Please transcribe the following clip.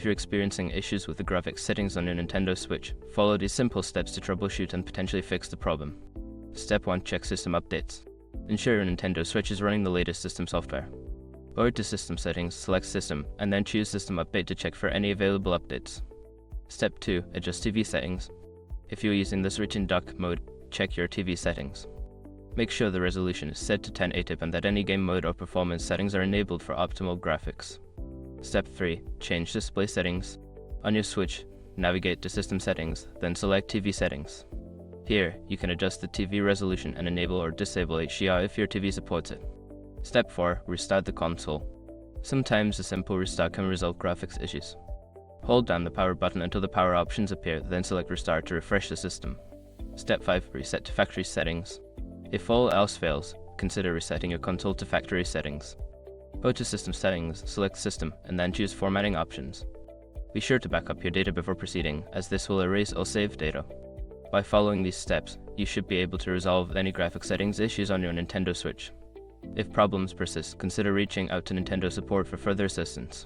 you're experiencing issues with the graphics settings on your Nintendo Switch, follow these simple steps to troubleshoot and potentially fix the problem. Step 1. Check system updates. Ensure your Nintendo Switch is running the latest system software. Go to System Settings, select System, and then choose System Update to check for any available updates. Step 2. Adjust TV settings. If you're using the Switch in dock mode, check your TV settings. Make sure the resolution is set to 1080p and that any game mode or performance settings are enabled for optimal graphics. Step 3. Change display settings. On your Switch, navigate to System Settings, then select TV Settings. Here, you can adjust the TV resolution and enable or disable HDR if your TV supports it. Step 4. Restart the console. Sometimes a simple restart can resolve graphics issues. Hold down the power button until the power options appear, then select Restart to refresh the system. Step 5. Reset to factory settings. If all else fails, consider resetting your console to factory settings. Go to System Settings, select System, and then choose Formatting options. Be sure to back up your data before proceeding, as this will erase all saved data. By following these steps, you should be able to resolve any graphic settings issues on your Nintendo Switch. If problems persist, consider reaching out to Nintendo support for further assistance.